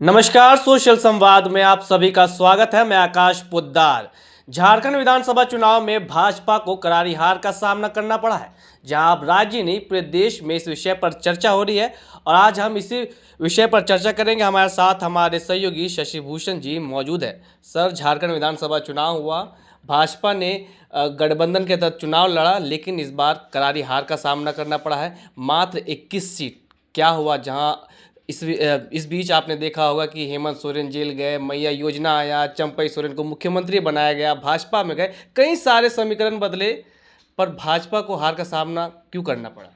नमस्कार, सोशल संवाद में आप सभी का स्वागत है। मैं आकाश पोद्दार। झारखंड विधानसभा चुनाव में भाजपा को करारी हार का सामना करना पड़ा है। जहां अब राज्य नहीं पूरे देश में इस विषय पर चर्चा हो रही है और आज हम इसी विषय पर चर्चा करेंगे। हमारे साथ हमारे सहयोगी शशि भूषण जी मौजूद है। सर, झारखंड विधानसभा चुनाव हुआ, भाजपा ने गठबंधन के तहत चुनाव लड़ा, लेकिन इस बार करारी हार का सामना करना पड़ा है। मात्र 21 सीट। क्या हुआ? जहां इस बीच आपने देखा होगा कि हेमंत सोरेन जेल गए, मैया योजना आया, चंपई सोरेन को मुख्यमंत्री बनाया गया, भाजपा में गए, कई सारे समीकरण बदले, पर भाजपा को हार का सामना क्यों करना पड़ा?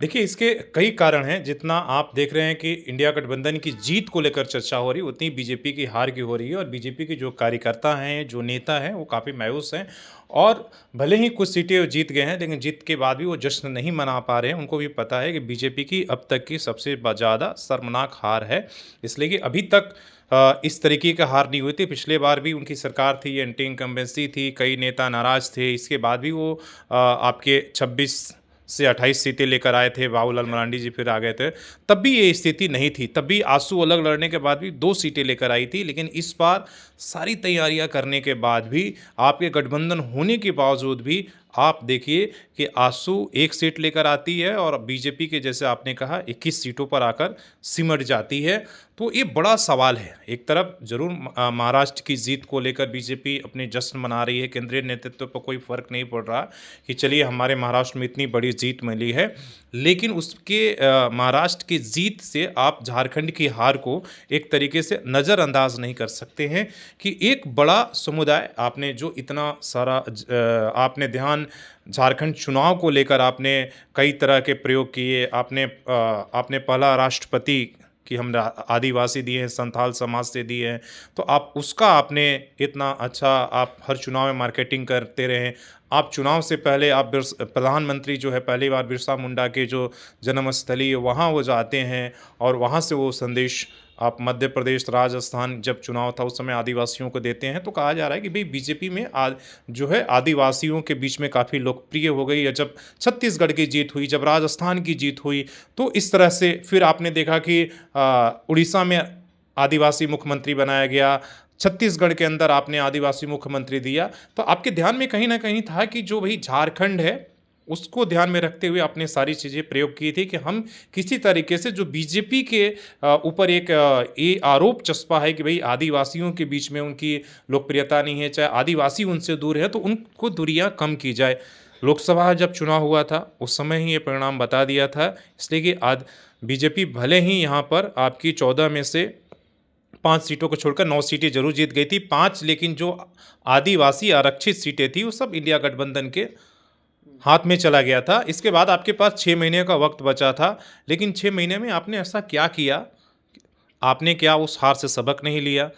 देखिए, इसके कई कारण हैं। जितना आप देख रहे हैं कि इंडिया गठबंधन की जीत को लेकर चर्चा हो रही है, उतनी बीजेपी की हार की हो रही है। और बीजेपी के जो कार्यकर्ता हैं, जो नेता हैं, वो काफ़ी मायूस हैं। और भले ही कुछ सीटें वो जीत गए हैं, लेकिन जीत के बाद भी वो जश्न नहीं मना पा रहे हैं। उनको भी पता है कि बीजेपी की अब तक की सबसे ज़्यादा शर्मनाक हार है। इसलिए कि अभी तक इस तरीके का हार नहीं हुई थी। पिछले बार भी उनकी सरकार थी, एंटी इनकम्बेंसी थी, कई नेता नाराज थे। इसके बाद भी वो आपके 26 से 28 सीटें लेकर आए थे। बाबूलाल मरांडी जी फिर आ गए थे। तब भी ये स्थिति नहीं थी। तब भी आंसू अलग लड़ने के बाद भी 2 सीटें लेकर आई थी। लेकिन इस बार सारी तैयारियां करने के बाद भी, आपके गठबंधन होने के बावजूद भी, आप देखिए कि आंसू 1 सीट लेकर आती है और बीजेपी के, जैसे आपने कहा, 21 सीटों पर आकर सिमट जाती है। तो ये बड़ा सवाल है। एक तरफ जरूर महाराष्ट्र की जीत को लेकर बीजेपी अपने जश्न मना रही है। केंद्रीय नेतृत्व पर कोई फर्क नहीं पड़ रहा कि चलिए हमारे महाराष्ट्र में इतनी बड़ी जीत मिली है। लेकिन उसके महाराष्ट्र की जीत से आप झारखंड की हार को एक तरीके से नज़रअंदाज नहीं कर सकते हैं कि एक बड़ा समुदाय, आपने जो इतना सारा आपने ध्यान झारखंड चुनाव को लेकर आपने कई तरह के प्रयोग किए। आपने पहला राष्ट्रपति कि हम आदिवासी दिए हैं, संथाल समाज से दिए हैं, तो आप उसका आपने इतना अच्छा, आप हर चुनाव में मार्केटिंग करते रहे। आप चुनाव से पहले आप प्रधानमंत्री जो है, पहली बार बिरसा मुंडा के जो जन्मस्थली है वहाँ वो जाते हैं और वहाँ से वो संदेश आप मध्य प्रदेश, राजस्थान जब चुनाव था उस समय आदिवासियों को देते हैं। तो कहा जा रहा है कि भाई बीजेपी में जो है आदिवासियों के बीच में काफ़ी लोकप्रिय हो गई है। जब छत्तीसगढ़ की जीत हुई, जब राजस्थान की जीत हुई, तो इस तरह से फिर आपने देखा कि उड़ीसा में आदिवासी मुख्यमंत्री बनाया गया, छत्तीसगढ़ के अंदर आपने आदिवासी मुख्यमंत्री दिया। तो आपके ध्यान में कहीं ना कहीं था कि जो भाई झारखंड है उसको ध्यान में रखते हुए आपने सारी चीज़ें प्रयोग की थी कि हम किसी तरीके से, जो बीजेपी के ऊपर एक ये आरोप चस्पा है कि भाई आदिवासियों के बीच में उनकी लोकप्रियता नहीं है, चाहे आदिवासी उनसे दूर है, तो उनको दूरियां कम की जाए। लोकसभा जब चुनाव हुआ था उस समय ही ये परिणाम बता दिया था। इसलिए कि आज बीजेपी भले ही यहाँ पर आपकी 14 में से 5 सीटों को छोड़कर 9 सीटें जरूर जीत गई थी, 5, लेकिन जो आदिवासी आरक्षित सीटें थी वो सब इंडिया गठबंधन के हाथ में चला गया था। इसके बाद आपके पास 6 महीने का वक्त बचा था। लेकिन 6 महीने में आपने ऐसा क्या किया? आपने क्या उस हार से सबक नहीं लिया?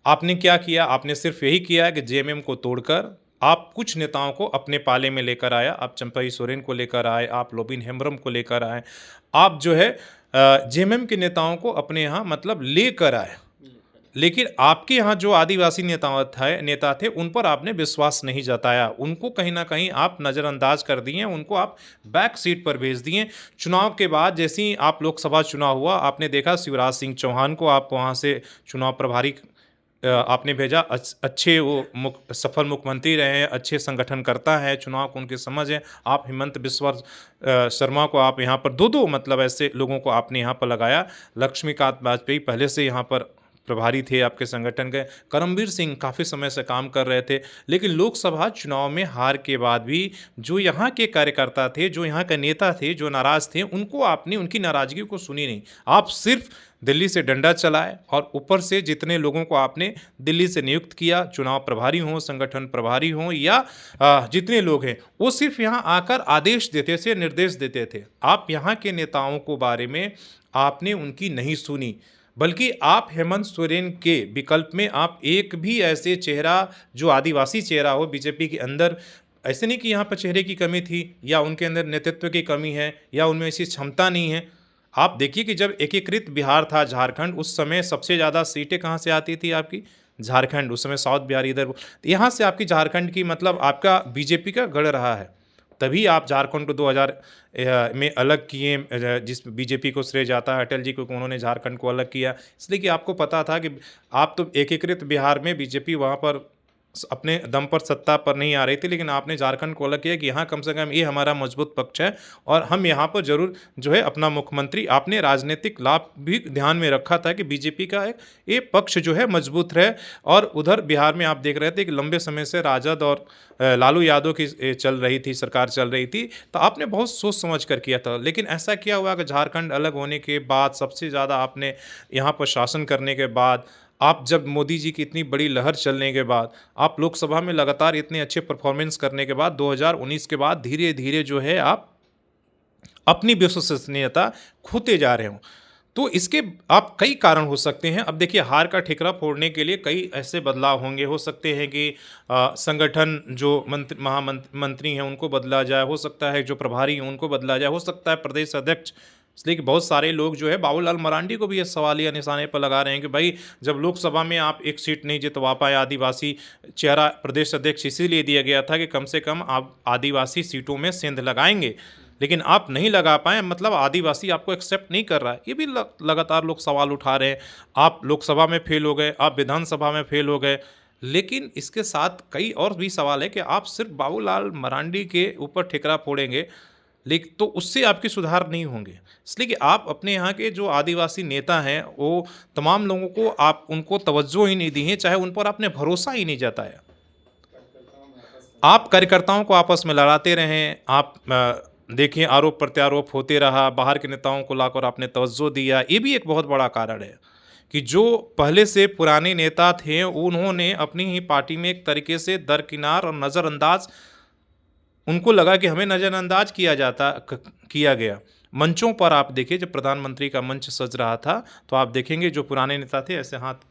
आपने क्या किया? आपने सिर्फ यही किया है कि जेएमएम को तोड़कर आप कुछ नेताओं को अपने पाले में लेकर आया। आप चंपई सोरेन को लेकर आए, आप लोबिन हेम्ब्रम को लेकर आए, आप जो है जेएमएम के नेताओं को अपने यहाँ मतलब लेकर आए। लेकिन आपके यहाँ जो आदिवासी नेता थे उन पर आपने विश्वास नहीं जताया। उनको कहीं ना कहीं आप नज़रअंदाज कर दिए, उनको आप बैक सीट पर भेज दिए। चुनाव के बाद जैसे ही आप लोकसभा चुनाव हुआ, आपने देखा शिवराज सिंह चौहान को आप वहाँ से चुनाव प्रभारी आपने भेजा। अच्छे वो सफल मुख्यमंत्री रहे हैं, अच्छे संगठनकर्ता हैं, चुनाव को उनकी समझ है। आप हेमंत बिस्वा शर्मा को आप यहाँ पर दो मतलब ऐसे लोगों को आपने यहाँ पर लगाया। लक्ष्मीकांत वाजपेयी पहले से यहाँ पर प्रभारी थे आपके संगठन के। करमबीर सिंह काफ़ी समय से काम कर रहे थे। लेकिन लोकसभा चुनाव में हार के बाद भी जो यहाँ के कार्यकर्ता थे, जो यहाँ के नेता थे, जो नाराज थे, उनको आपने उनकी नाराजगी को सुनी नहीं। आप सिर्फ दिल्ली से डंडा चलाए और ऊपर से जितने लोगों को आपने दिल्ली से नियुक्त किया, चुनाव प्रभारी हों, संगठन प्रभारी हों या जितने लोग हैं, वो सिर्फ यहाँ आकर आदेश देते थे, निर्देश देते थे। आप यहाँ के नेताओं को बारे में आपने उनकी नहीं सुनी, बल्कि आप हेमंत सोरेन के विकल्प में आप एक भी ऐसे चेहरा, जो आदिवासी चेहरा हो बीजेपी के अंदर, ऐसे नहीं कि यहाँ पर चेहरे की कमी थी या उनके अंदर नेतृत्व की कमी है या उनमें ऐसी क्षमता नहीं है। आप देखिए कि जब एकीकृत बिहार था, झारखंड, उस समय सबसे ज़्यादा सीटें कहाँ से आती थी आपकी? झारखंड। उस समय साउथ बिहार इधर, यहाँ से आपकी झारखंड की मतलब आपका बीजेपी का गढ़ रहा है। तभी आप झारखंड को 2000 में अलग किए, जिस बीजेपी को श्रेय जाता है अटल जी को कि उन्होंने झारखंड को अलग किया, इसलिए कि आपको पता था कि आप तो एकीकृत बिहार में बीजेपी वहाँ पर अपने दम पर सत्ता पर नहीं आ रही थी, लेकिन आपने झारखंड को अलग किया कि यहाँ कम से कम ये हमारा मजबूत पक्ष है और हम यहाँ पर जरूर जो है अपना मुख्यमंत्री, आपने राजनीतिक लाभ भी ध्यान में रखा था कि बीजेपी का ये पक्ष जो है मजबूत रहे। और उधर बिहार में आप देख रहे थे कि लंबे समय से राजद और लालू यादव की चल रही थी, सरकार चल रही थी, तो आपने बहुत सोच समझ कर किया था। लेकिन ऐसा क्या हुआ कि झारखंड अलग होने के बाद सबसे ज़्यादा आपने यहाँ पर शासन करने के बाद, आप जब मोदी जी की इतनी बड़ी लहर चलने के बाद, आप लोकसभा में लगातार इतने अच्छे परफॉर्मेंस करने के बाद 2019 के बाद धीरे धीरे जो है आप अपनी विश्वसनीयता खोते जा रहे हो। तो इसके आप कई कारण हो सकते हैं। अब देखिए, हार का ठिकरा फोड़ने के लिए कई ऐसे बदलाव होंगे। हो सकते हैं कि संगठन जो मंत्री हैं उनको बदला जाए, हो सकता है जो प्रभारी हैं उनको बदला जाए, हो सकता है प्रदेश अध्यक्ष, इसलिए कि बहुत सारे लोग जो है बाबूलाल मरांडी को भी ये सवालिया निशाने पर लगा रहे हैं कि भाई जब लोकसभा में आप एक सीट नहीं जितवा पाए, आदिवासी चेहरा प्रदेश अध्यक्ष इसीलिए दिया गया था कि कम से कम आप आदिवासी सीटों में सेंध लगाएंगे, लेकिन आप नहीं लगा पाए, मतलब आदिवासी आपको एक्सेप्ट नहीं कर रहा है। ये भी लगातार लोग सवाल उठा रहे हैं। आप लोकसभा में फेल हो गए, आप विधानसभा में फेल हो गए, लेकिन इसके साथ कई और भी सवाल है कि आप सिर्फ बाबूलाल मरांडी के ऊपर ठिकरा फोड़ेंगे लेकिन तो उससे आपके सुधार नहीं होंगे। इसलिए कि आप अपने यहाँ के जो आदिवासी नेता हैं वो तमाम लोगों को आप उनको तवज्जो ही नहीं दी है, चाहे उन पर आपने भरोसा ही नहीं जताया। आप कार्यकर्ताओं को आपस में लड़ाते रहें, आप देखिए आरोप प्रत्यारोप होते रहा, बाहर के नेताओं को लाकर आपने तवज्जो दिया। ये भी एक बहुत बड़ा कारण है कि जो पहले से पुराने नेता थे उन्होंने अपनी ही पार्टी में एक तरीके से दरकिनार और नज़रअंदाज, उनको लगा कि हमें नज़रअंदाज किया गया। मंचों पर आप देखिए, जब प्रधानमंत्री का मंच सज रहा था तो आप देखेंगे जो पुराने नेता थे ऐसे हाथ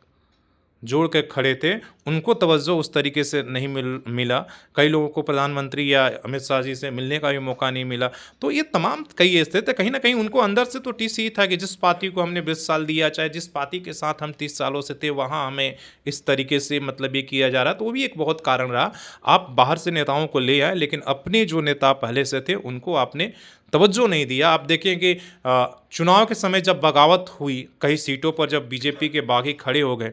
जोड़ के खड़े थे, उनको तवज्जो उस तरीके से नहीं मिला। कई लोगों को प्रधानमंत्री या अमित शाह जी से मिलने का भी मौका नहीं मिला। तो ये तमाम कई ऐसे थे, कहीं ना कहीं उनको अंदर से तो टीस ही था कि जिस पार्टी को हमने 20 साल दिया, चाहे जिस पार्टी के साथ हम 30 सालों से थे, वहाँ हमें इस तरीके से मतलब ये किया जा रहा। तो वो भी एक बहुत कारण रहा। आप बाहर से नेताओं को ले आए, लेकिन अपने जो नेता पहले से थे उनको आपने तवज्जो नहीं दिया। आप देखें कि चुनाव के समय जब बगावत हुई कई सीटों पर, जब बीजेपी के बागी खड़े हो गए,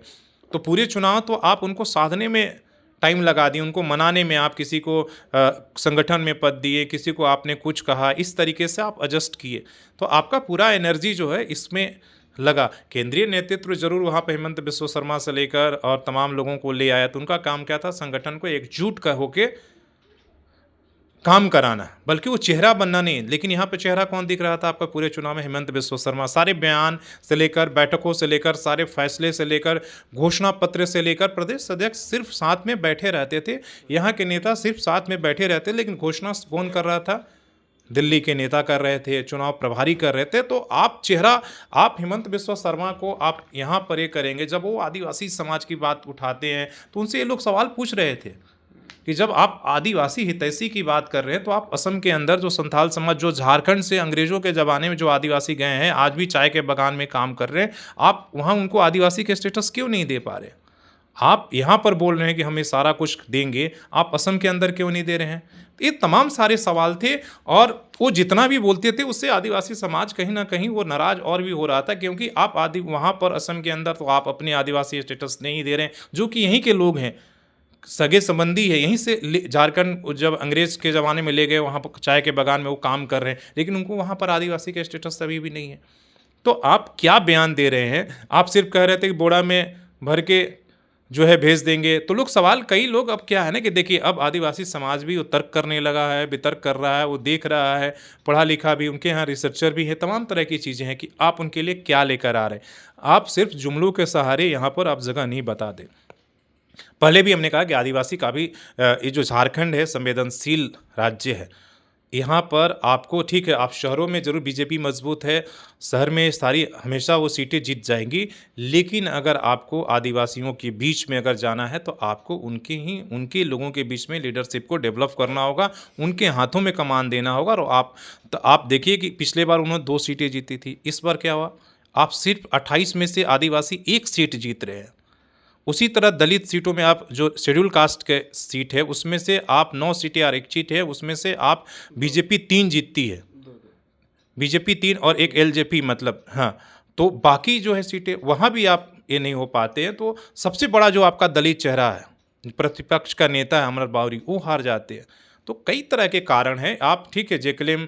तो पूरे चुनाव तो आप उनको साधने में टाइम लगा दिए, उनको मनाने में। आप किसी को संगठन में पद दिए, किसी को आपने कुछ कहा, इस तरीके से आप एडजस्ट किए, तो आपका पूरा एनर्जी जो है इसमें लगा। केंद्रीय नेतृत्व जरूर वहाँ पे हेमंत बिस्वा शर्मा से लेकर और तमाम लोगों को ले आया, तो उनका काम क्या था, संगठन को एकजुट होकर काम कराना, बल्कि वो चेहरा बनना नहीं। लेकिन यहाँ पे चेहरा कौन दिख रहा था आपका पूरे चुनाव में? हेमंत बिस्वा शर्मा। सारे बयान से लेकर, बैठकों से लेकर, सारे फैसले से लेकर, घोषणा पत्र से लेकर, प्रदेश अध्यक्ष सिर्फ साथ में बैठे रहते थे। यहाँ के नेता सिर्फ साथ में बैठे रहते, लेकिन घोषणा कौन कर रहा था? दिल्ली के नेता कर रहे थे, चुनाव प्रभारी कर रहे थे। तो आप चेहरा, आप हेमंत बिस्वा शर्मा को आप यहाँ पर ये करेंगे, जब वो आदिवासी समाज की बात उठाते हैं तो उनसे ये लोग सवाल पूछ रहे थे कि जब आप आदिवासी हितैषी की बात कर रहे हैं तो आप असम के अंदर जो संथाल समाज, जो झारखंड से अंग्रेजों के ज़माने में जो आदिवासी गए हैं, आज भी चाय के बागान में काम कर रहे हैं, आप वहाँ उनको आदिवासी के स्टेटस क्यों नहीं दे पा रहे? आप यहाँ पर बोल रहे हैं कि हमें सारा कुछ देंगे, आप असम के अंदर क्यों नहीं दे रहे हैं? ये तमाम सारे सवाल थे, और वो जितना भी बोलते थे उससे आदिवासी समाज कहीं ना कहीं वो नाराज और भी हो रहा था, क्योंकि आप वहाँ पर असम के अंदर तो आप अपने आदिवासी स्टेटस नहीं दे रहे हैं, जो कि यहीं के लोग हैं, सगे संबंधी है, यहीं से झारखंड जब अंग्रेज के ज़माने में ले गए, वहाँ पर चाय के बागान में वो काम कर रहे हैं, लेकिन उनको वहाँ पर आदिवासी का स्टेटस अभी भी नहीं है। तो आप क्या बयान दे रहे हैं? आप सिर्फ कह रहे थे कि बोरा में भर के जो है भेज देंगे। तो लोग सवाल, कई लोग अब क्या है ना कि देखिए, अब आदिवासी समाज भी तर्क करने लगा है, वितर्क कर रहा है, वो देख रहा है, पढ़ा लिखा भी, उनके यहाँ रिसर्चर भी है, तमाम तरह की चीज़ें हैं कि आप उनके लिए क्या लेकर आ रहे हैं। आप सिर्फ जुमलों के सहारे यहाँ पर आप जगह नहीं बता दें। पहले भी हमने कहा कि आदिवासी का भी ये जो झारखंड है संवेदनशील राज्य है। यहाँ पर आपको, ठीक है, आप शहरों में ज़रूर बीजेपी मजबूत है, शहर में सारी हमेशा वो सीटें जीत जाएंगी, लेकिन अगर आपको आदिवासियों के बीच में अगर जाना है तो आपको उनके लोगों के बीच में लीडरशिप को डेवलप करना होगा, उनके हाथों में कमान देना होगा। और आप देखिए कि पिछले बार उन्होंने 2 सीटें जीती थी, इस बार क्या हुआ? आप सिर्फ 28 में से आदिवासी 1 सीट जीत रहे हैं। उसी तरह दलित सीटों में आप जो शेड्यूल कास्ट के सीट है उसमें से आप 9 सीटें आरक्षित है, उसमें से आप बीजेपी 3 जीतती है, बीजेपी 3 और एक एलजेपी, मतलब हाँ। तो बाकी जो है सीटें वहाँ भी आप ये नहीं हो पाते हैं। तो सबसे बड़ा जो आपका दलित चेहरा है, प्रतिपक्ष का नेता है अमर बावरी, वो हार जाते हैं। तो कई तरह के कारण हैं। आप ठीक है जेक्लेम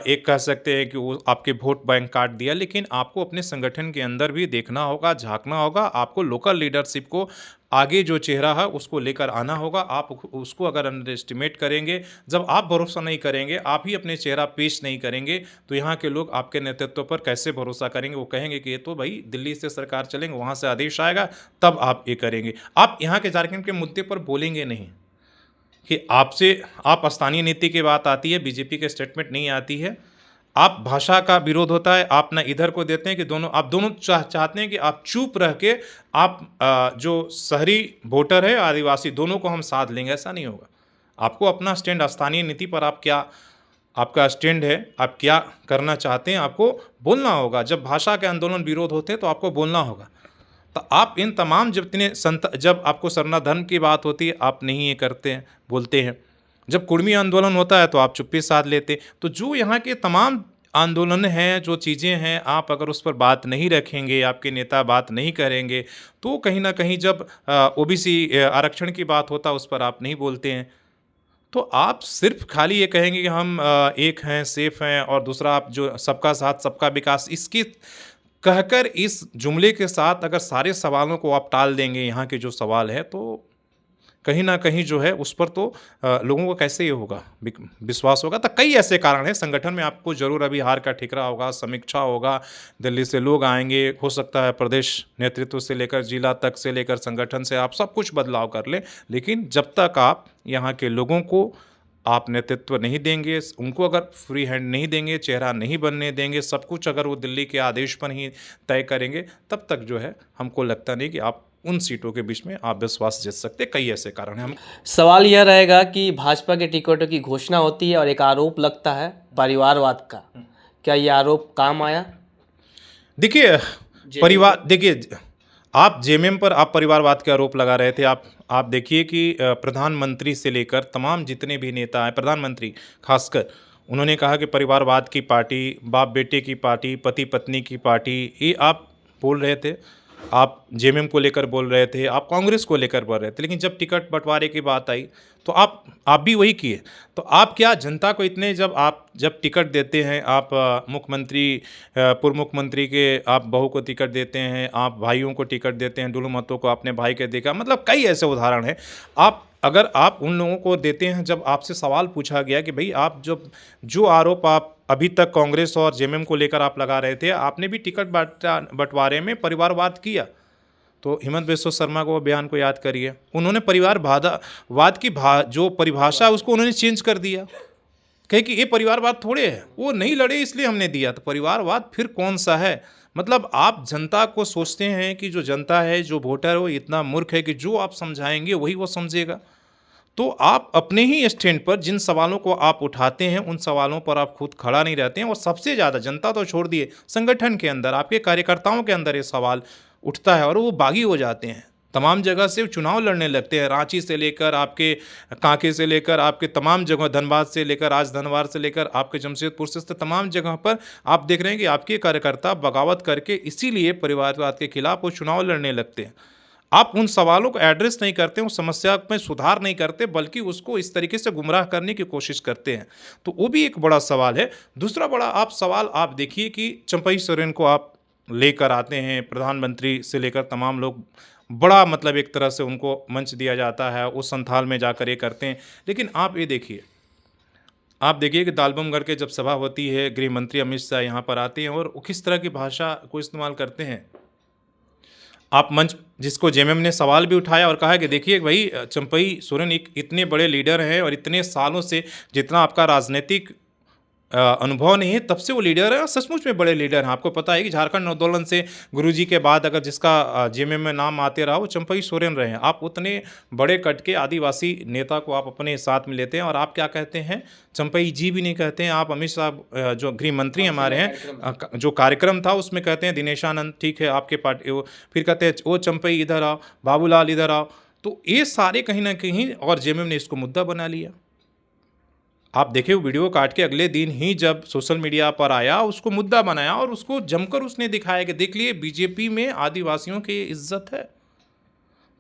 एक कह सकते हैं कि वो आपके वोट बैंक काट दिया, लेकिन आपको अपने संगठन के अंदर भी देखना होगा, झांकना होगा। आपको लोकल लीडरशिप को आगे जो चेहरा है उसको लेकर आना होगा। आप उसको अगर अंडर एस्टिमेट करेंगे, जब आप भरोसा नहीं करेंगे, आप ही अपने चेहरा पेश नहीं करेंगे, तो यहाँ के लोग आपके नेतृत्व पर कैसे भरोसा करेंगे। वो कहेंगे कि ये तो भाई दिल्ली से सरकार चलेंगे, वहाँ से आदेश आएगा तब आप ये करेंगे। आप यहाँ के झारखंड के मुद्दे पर बोलेंगे नहीं कि आपसे आप स्थानीय नीति की बात आती है, बीजेपी के स्टेटमेंट नहीं आती है। आप भाषा का विरोध होता है, आप ना इधर को देते हैं कि दोनों, आप दोनों चाहते हैं कि आप चुप रह के आप जो शहरी वोटर है, आदिवासी, दोनों को हम साथ लेंगे, ऐसा नहीं होगा। आपको अपना स्टैंड, स्थानीय नीति पर आप क्या, आपका स्टैंड है, आप क्या करना चाहते हैं, आपको बोलना होगा। जब भाषा के आंदोलन विरोध होते हैं तो आपको बोलना होगा। तो आप इन तमाम जितने संत, जब आपको सरना धर्म की बात होती है आप नहीं ये करते हैं, बोलते हैं। जब कुर्मी आंदोलन होता है तो आप चुप्पी साध लेते। तो जो यहाँ के तमाम आंदोलन हैं, जो चीज़ें हैं, आप अगर उस पर बात नहीं रखेंगे, आपके नेता बात नहीं करेंगे, तो कहीं ना कहीं जब ओबीसी आरक्षण की बात होता है उस पर आप नहीं बोलते हैं। तो आप सिर्फ खाली ये कहेंगे कि हम एक हैं, सेफ हैं, और दूसरा आप जो सबका साथ सबका विकास, इसकी कहकर इस जुमले के साथ अगर सारे सवालों को आप टाल देंगे, यहाँ के जो सवाल है, तो कहीं ना कहीं जो है उस पर तो लोगों को कैसे ये होगा, विश्वास होगा। तो कई ऐसे कारण हैं। संगठन में आपको जरूर अभी हार का ठिकरा होगा, समीक्षा होगा, दिल्ली से लोग आएंगे, हो सकता है प्रदेश नेतृत्व से लेकर जिला तक से लेकर संगठन से आप सब कुछ बदलाव कर लें, लेकिन जब तक आप यहाँ के लोगों को आप नेतृत्व नहीं देंगे, उनको अगर फ्री हैंड नहीं देंगे, चेहरा नहीं बनने देंगे, सब कुछ अगर वो दिल्ली के आदेश पर ही तय करेंगे, तब तक जो है हमको लगता नहीं कि आप उन सीटों के बीच में आप विश्वास जीत सकते। कई ऐसे कारण हैं। हम सवाल यह रहेगा कि भाजपा के टिकटों की घोषणा होती है और एक आरोप लगता है परिवारवाद का, क्या ये आरोप काम आया? देखिए, परिवार, देखिए आप जेएमएम पर आप परिवारवाद के आरोप लगा रहे थे। आप देखिए कि प्रधानमंत्री से लेकर तमाम जितने भी नेता हैं, प्रधानमंत्री खासकर, उन्होंने कहा कि परिवारवाद की पार्टी, बाप बेटे की पार्टी, पति पत्नी की पार्टी, ये आप बोल रहे थे। आप जेएमएम को लेकर बोल रहे थे, आप कांग्रेस को लेकर बोल रहे थे, लेकिन जब टिकट बंटवारे की बात आई तो आप भी वही किए। तो आप क्या जनता को इतने, जब टिकट देते हैं, आप मुख्यमंत्री, पूर्व मुख्यमंत्री के आप बहू को टिकट देते हैं, आप भाइयों को टिकट देते हैं, डुलू महतो को आपने भाई के देखा, मतलब कई ऐसे उदाहरण हैं। अगर आप उन लोगों को देते हैं, जब आपसे सवाल पूछा गया कि भाई आप जो आरोप आप अभी तक कांग्रेस और जेएमएम को लेकर आप लगा रहे थे, आपने भी टिकट बंटवारे में परिवारवाद किया, तो हिमंत बिस्वा शर्मा को बयान को याद करिए। उन्होंने परिवारवाद की जो परिभाषा है उसको उन्होंने चेंज कर दिया, कहे कि ये परिवारवाद थोड़े है, वो नहीं लड़े इसलिए हमने दिया। तो परिवारवाद फिर कौन सा है? मतलब आप जनता को सोचते हैं कि जो जनता है, जो वोटर है, वो इतना मूर्ख है कि जो आप समझाएंगे वही वो समझेगा। तो आप अपने ही स्टैंड पर जिन सवालों को आप उठाते हैं, उन सवालों पर आप खुद खड़ा नहीं रहते हैं। और सबसे ज़्यादा, जनता तो छोड़ दिए, संगठन के अंदर, आपके कार्यकर्ताओं के अंदर ये सवाल उठता है और वो बागी हो जाते हैं। तमाम जगह से चुनाव लड़ने लगते हैं, रांची से लेकर आपके कांके से लेकर आपके तमाम जगह, धनबाद से लेकर राजधनवार से लेकर आपके जमशेदपुर से तमाम जगह पर आप देख रहे हैं कि आपके कार्यकर्ता बगावत करके इसीलिए परिवारवाद के खिलाफ वो चुनाव लड़ने लगते हैं। आप उन सवालों को एड्रेस नहीं करते, उस समस्या में सुधार नहीं करते, बल्कि उसको इस तरीके से गुमराह करने की कोशिश करते हैं। तो वो भी एक बड़ा सवाल है। दूसरा बड़ा आप सवाल आप देखिए कि चंपई सोरेन को आप लेकर आते हैं, प्रधानमंत्री से लेकर तमाम लोग, बड़ा मतलब एक तरह से उनको मंच दिया जाता है, उस संथाल में जाकर ये करते हैं। लेकिन आप देखिए कि दालबमगढ़ के जब सभा होती है, गृह मंत्री अमित शाह यहाँ पर आते हैं और वो किस तरह की भाषा को इस्तेमाल करते हैं। आप मंच, जिसको जेएमएम ने सवाल भी उठाया और कहा कि देखिए भाई, चंपई सोरेन एक इतने बड़े लीडर हैं और इतने सालों से जितना आपका राजनीतिक अनुभव नहीं है, तब से वो लीडर है और सचमुच में बड़े लीडर हैं। आपको पता है कि झारखंड आंदोलन से गुरुजी के बाद अगर जिसका जेएमएम में नाम आते रहा वो चंपई सोरेन रहे हैं। आप उतने बड़े कट के आदिवासी नेता को आप अपने साथ में लेते हैं और आप क्या कहते हैं, चंपई जी भी नहीं कहते हैं आप। अमित शाह जो गृह मंत्री हमारे हैं, जो कार्यक्रम था उसमें कहते हैं दिनेशानंद, ठीक है आपके पार्टी, फिर कहते हैं वो चंपई इधर आओ, बाबूलाल इधर आओ। तो ये सारे कहीं ना कहीं, और जेएमएम ने इसको मुद्दा बना लिया। आप देखिए वो वीडियो काट के अगले दिन ही जब सोशल मीडिया पर आया उसको मुद्दा बनाया और उसको जमकर उसने दिखाया कि देख लिए बीजेपी में आदिवासियों की इज्जत है।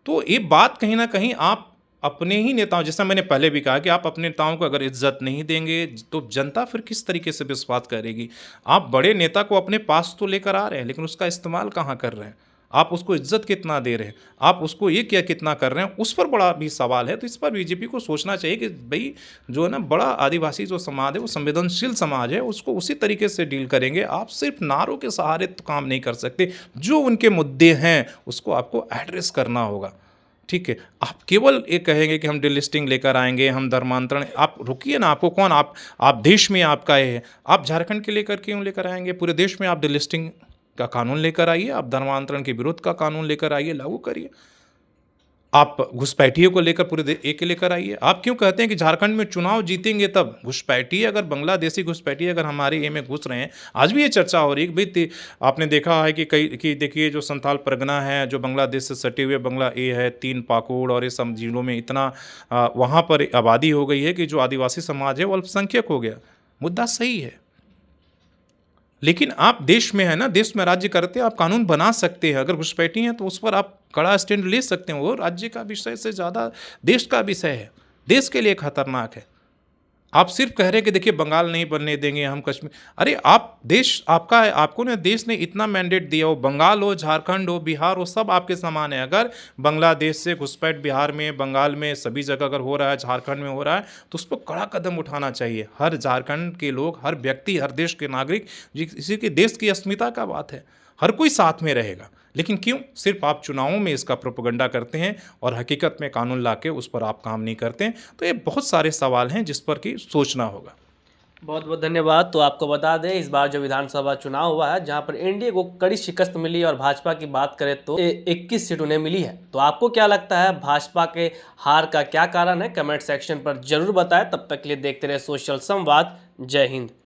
तो ये बात कहीं ना कहीं आप अपने ही नेताओं, जैसा मैंने पहले भी कहा कि आप अपने नेताओं को अगर इज्जत नहीं देंगे तो जनता फिर किस तरीके से विश्वास करेगी। आप बड़े नेता को अपने पास तो लेकर आ रहे हैं लेकिन उसका इस्तेमाल कहाँ कर रहे हैं, आप उसको इज्जत कितना दे रहे हैं, आप उसको ये क्या कितना कर रहे हैं, उस पर बड़ा भी सवाल है। तो इस पर बीजेपी को सोचना चाहिए कि भाई जो है ना, बड़ा आदिवासी जो समाज है वो संवेदनशील समाज है, उसको उसी तरीके से डील करेंगे। आप सिर्फ नारों के सहारे तो काम नहीं कर सकते, जो उनके मुद्दे हैं उसको आपको एड्रेस करना होगा। ठीक है, आप केवल ये कहेंगे कि हम डिलिस्टिंग लेकर आएंगे, हम धर्मांतरण, आप रुकिए ना, आपको कौन, आप देश में आपका ये है, आप झारखंड के लेकर क्यों लेकर आएंगे, पूरे देश में आप डिलिस्टिंग का कानून लेकर आइए, आप धर्मांतरण के विरुद्ध का कानून लेकर आइए, लागू करिए। आप घुसपैठियों को लेकर पूरे एक लेकर आइए। आप क्यों कहते हैं कि झारखंड में चुनाव जीतेंगे तब घुसपैठिए, अगर बांग्लादेशी घुसपैठिए अगर हमारे ये में घुस रहे हैं, आज भी ये चर्चा हो रही है कि भाई आपने देखा है कि कई कि देखिए जो संथाल परगना है जो बांग्लादेश से सटे हुए, बांग्ला ये है, 3 पाकुड़ और ये सब जिलों में इतना वहाँ पर आबादी हो गई है कि जो आदिवासी समाज है वो अल्पसंख्यक हो गया। मुद्दा सही है, लेकिन आप देश में है ना, देश में राज्य करते हैं, आप कानून बना सकते हैं। अगर घुसपैठी हैं तो उस पर आप कड़ा स्टैंड ले सकते हैं। वो राज्य का विषय से ज़्यादा देश का विषय है, देश के लिए खतरनाक है। आप सिर्फ कह रहे हैं कि देखिए बंगाल नहीं बनने देंगे हम कश्मीर। अरे आप, देश आपका है, आपको ना देश ने इतना मैंडेट दिया, हो बंगाल हो, झारखंड हो, बिहार हो, सब आपके समान है। अगर बांग्लादेश से घुसपैठ बिहार में, बंगाल में, सभी जगह अगर हो रहा है, झारखंड में हो रहा है, तो उस पर कड़ा कदम उठाना चाहिए। हर झारखंड के लोग, हर व्यक्ति, हर देश के नागरिक, इसी के देश की अस्मिता का बात है, हर कोई साथ में रहेगा। लेकिन क्यों सिर्फ आप चुनावों में इसका प्रोपेगेंडा करते हैं और हकीकत में कानून लाके उस पर आप काम नहीं करते हैं। तो ये बहुत सारे सवाल हैं जिस पर कि सोचना होगा। बहुत बहुत धन्यवाद। तो आपको बता दें इस बार जो विधानसभा चुनाव हुआ है जहां पर एनडीए को कड़ी शिकस्त मिली और भाजपा की बात करें तो 21 सीट उन्हें मिली है। तो आपको क्या लगता है भाजपा के हार का क्या कारण है, कमेंट सेक्शन पर जरूर बताएं। तब तक के लिए देखते रहे सोशल संवाद। जय हिंद।